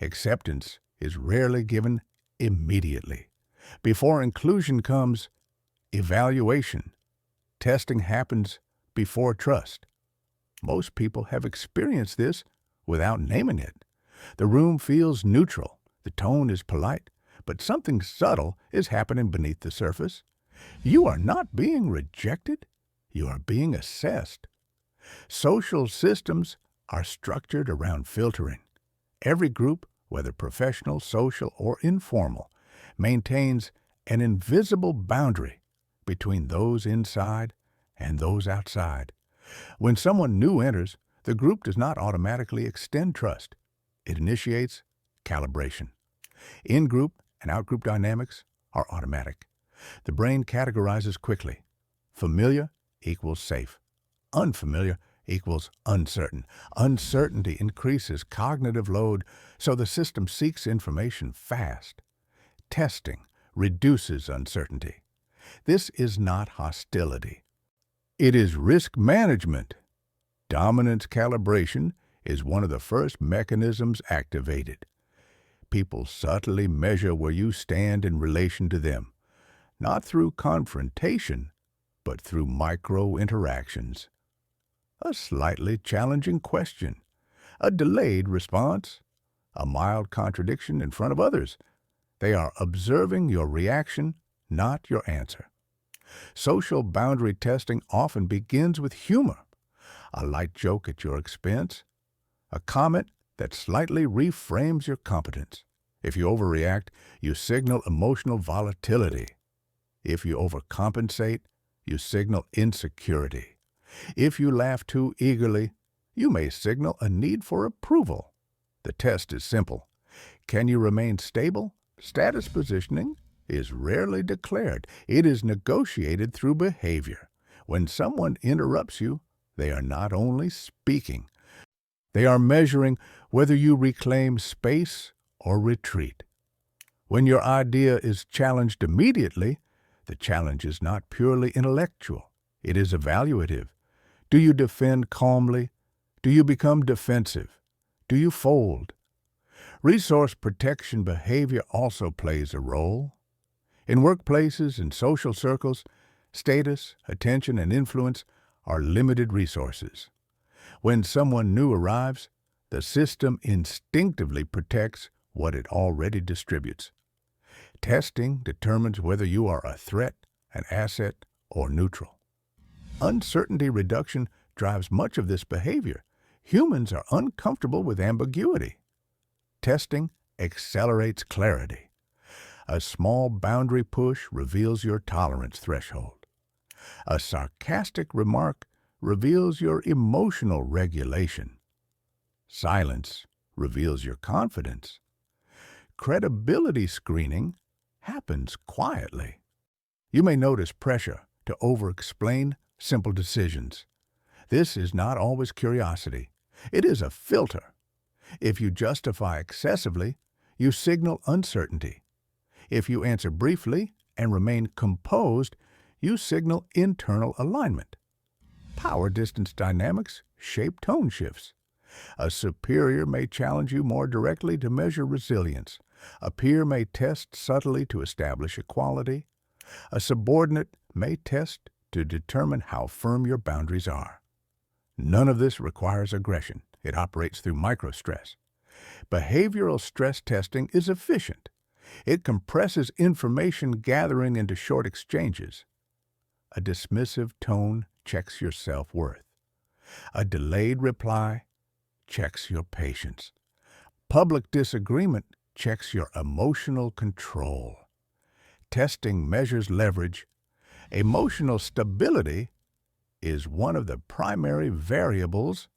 Acceptance is rarely given immediately. Before inclusion comes evaluation. Testing happens before trust. Most people have experienced this without naming it. The room feels neutral, the tone is polite, but something subtle is happening beneath the surface. You are not being rejected, you are being assessed. Social systems are structured around filtering. Every group, whether professional, social, or informal, maintains an invisible boundary between those inside and those outside. When someone new enters, the group does not automatically extend trust. It initiates calibration. In-group and out-group dynamics are automatic. The brain categorizes quickly. Familiar equals safe. Unfamiliar equals uncertain. Uncertainty increases cognitive load, so the system seeks information fast. Testing reduces uncertainty. This is not hostility. It is risk management. Dominance calibration is one of the first mechanisms activated. People subtly measure where you stand in relation to them, not through confrontation, but through micro-interactions. A slightly challenging question, a delayed response, a mild contradiction in front of others. They are observing your reaction, not your answer. Social boundary testing often begins with humor, a light joke at your expense, a comment that slightly reframes your competence. If you overreact, you signal emotional volatility. If you overcompensate, you signal insecurity. If you laugh too eagerly, you may signal a need for approval. The test is simple. Can you remain stable? Status positioning is rarely declared. It is negotiated through behavior. When someone interrupts you, they are not only speaking, they are measuring whether you reclaim space or retreat. When your idea is challenged immediately, the challenge is not purely intellectual. It is evaluative. Do you defend calmly? Do you become defensive? Do you fold? Resource protection behavior also plays a role. In workplaces and social circles, status, attention, and influence are limited resources. When someone new arrives, the system instinctively protects what it already distributes. Testing determines whether you are a threat, an asset, or neutral. Uncertainty reduction drives much of this behavior. Humans are uncomfortable with ambiguity. Testing accelerates clarity. A small boundary push reveals your tolerance threshold. A sarcastic remark reveals your emotional regulation. Silence reveals your confidence. Credibility screening happens quietly. You may notice pressure to over-explain simple decisions. This is not always curiosity. It is a filter. If you justify excessively, you signal uncertainty. If you answer briefly and remain composed, you signal internal alignment. Power distance dynamics shape tone shifts. A superior may challenge you more directly to measure resilience. A peer may test subtly to establish equality. A subordinate may test to determine how firm your boundaries are. None of this requires aggression. It operates through microstress. Behavioral stress testing is efficient. It compresses information gathering into short exchanges. A dismissive tone checks your self-worth. A delayed reply checks your patience. Public disagreement checks your emotional control. Testing measures leverage. Emotional stability is one of the primary variables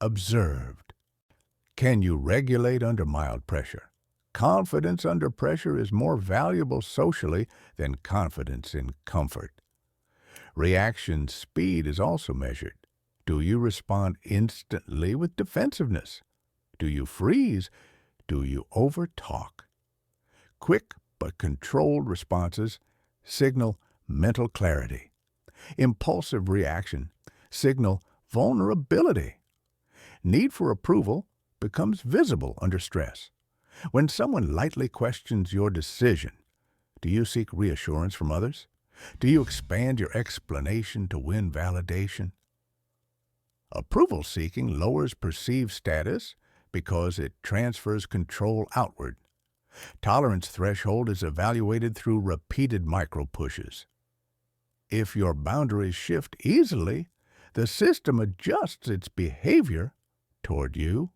observed. Can you regulate under mild pressure? Confidence under pressure is more valuable socially than confidence in comfort. Reaction speed is also measured. Do you respond instantly with defensiveness? Do you freeze? Do you overtalk? Quick but controlled responses signal mental clarity. Impulsive reaction signal vulnerability. Need for approval becomes visible under stress. When someone lightly questions your decision, do you seek reassurance from others? Do you expand your explanation to win validation? Approval seeking lowers perceived status because it transfers control outward. Tolerance threshold is evaluated through repeated micro-pushes. If your boundaries shift easily, the system adjusts its behavior toward you.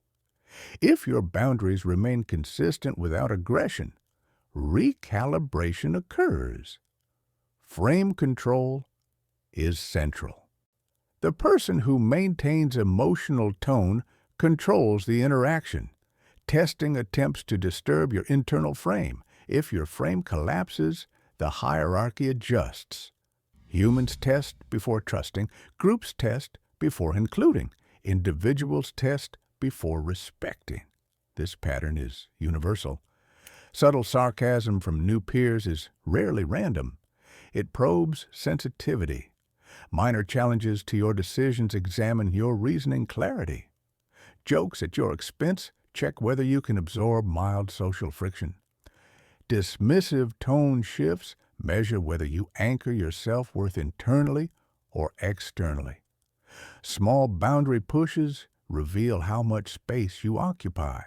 If your boundaries remain consistent without aggression, recalibration occurs. Frame control is central. The person who maintains emotional tone controls the interaction. Testing attempts to disturb your internal frame. If your frame collapses, the hierarchy adjusts. Humans test before trusting, groups test before including, individuals test before respecting. This pattern is universal. Subtle sarcasm from new peers is rarely random. It probes sensitivity. Minor challenges to your decisions examine your reasoning clarity. Jokes at your expense check whether you can absorb mild social friction. Dismissive tone shifts measure whether you anchor your self-worth internally or externally. Small boundary pushes reveal how much space you occupy.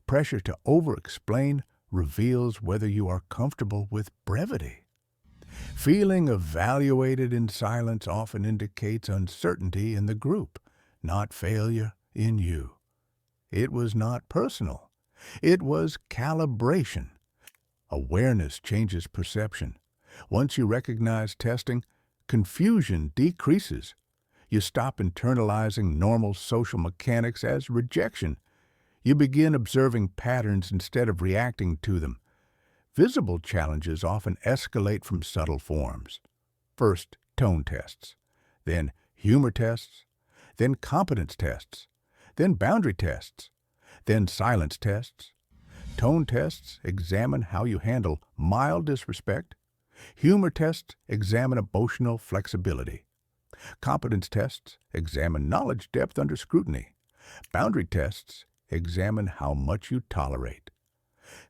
Pressure to over-explain reveals whether you are comfortable with brevity. Feeling evaluated in silence often indicates uncertainty in the group, not failure in you. It was not personal. It was calibration. Awareness changes perception. Once you recognize testing, confusion decreases. You stop internalizing normal social mechanics as rejection. You begin observing patterns instead of reacting to them. Visible challenges often escalate from subtle forms. First, tone tests, then humor tests, then competence tests, then boundary tests, then silence tests. Tone tests examine how you handle mild disrespect. Humor tests examine emotional flexibility. Competence tests examine knowledge depth under scrutiny. Boundary tests examine how much you tolerate.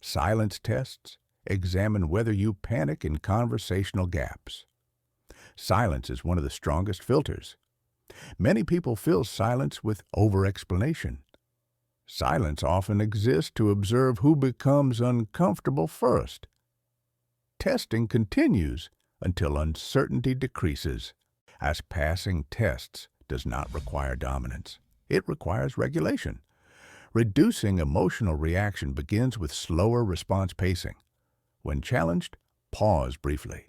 Silence tests examine whether you panic in conversational gaps. Silence is one of the strongest filters. Many people fill silence with over-explanation. Silence often exists to observe who becomes uncomfortable first. Testing continues until uncertainty decreases, as passing tests does not require dominance. It requires regulation. Reducing emotional reaction begins with slower response pacing. When challenged, pause briefly.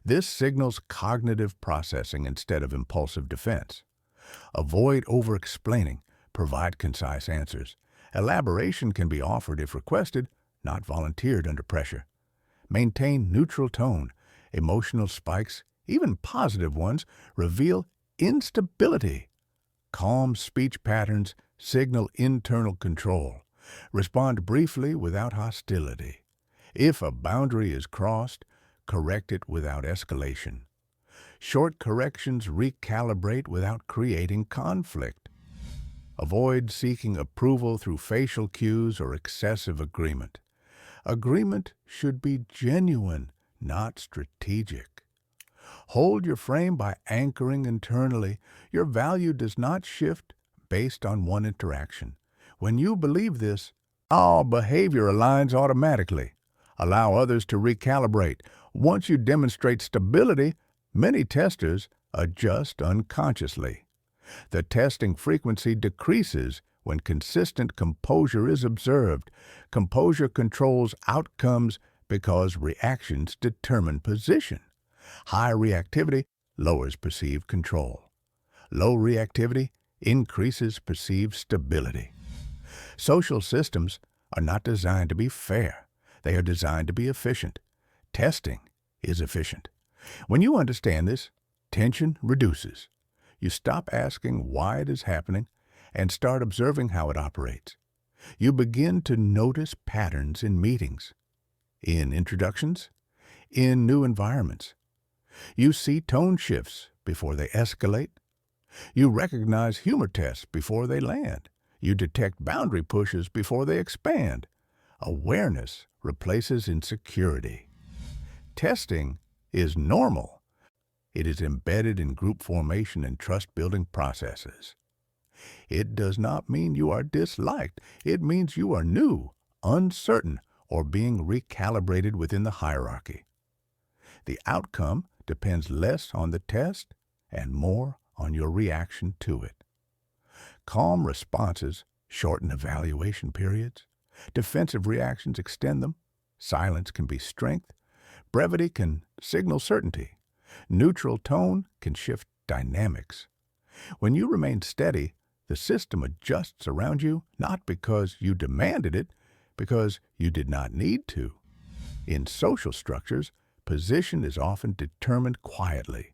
This signals cognitive processing instead of impulsive defense. Avoid over-explaining. Provide concise answers. Elaboration can be offered if requested, not volunteered under pressure. Maintain neutral tone. Emotional spikes, even positive ones, reveal instability. Calm speech patterns signal internal control. Respond briefly without hostility. If a boundary is crossed, correct it without escalation. Short corrections recalibrate without creating conflict. Avoid seeking approval through facial cues or excessive agreement. Agreement should be genuine, not strategic. Hold your frame by anchoring internally. Your value does not shift based on one interaction. When you believe this, all behavior aligns automatically. Allow others to recalibrate. Once you demonstrate stability, many testers adjust unconsciously. The testing frequency decreases when consistent composure is observed. Composure controls outcomes because reactions determine position. High reactivity lowers perceived control. Low reactivity increases perceived stability. Social systems are not designed to be fair. They are designed to be efficient. Testing is efficient. When you understand this, tension reduces. You stop asking why it is happening and start observing how it operates. You begin to notice patterns in meetings, in introductions, in new environments. You see tone shifts before they escalate. You recognize humor tests before they land. You detect boundary pushes before they expand. Awareness replaces insecurity. Testing is normal. It is embedded in group formation and trust-building processes. It does not mean you are disliked. It means you are new, uncertain, or being recalibrated within the hierarchy. The outcome depends less on the test and more on your reaction to it. Calm responses shorten evaluation periods. Defensive reactions extend them. Silence can be strength. Brevity can signal certainty. Neutral tone can shift dynamics. When you remain steady, the system adjusts around you, not because you demanded it, because you did not need to. In social structures, position is often determined quietly,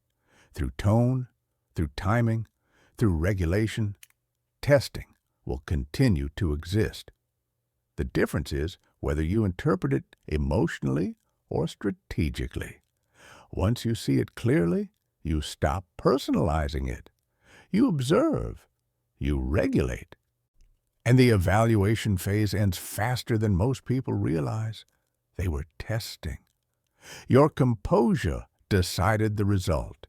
through tone, through timing, through regulation. Testing will continue to exist. The difference is whether you interpret it emotionally or strategically. Once you see it clearly, you stop personalizing it. You observe. You regulate. And the evaluation phase ends faster than most people realize. They were testing. Your composure decided the result.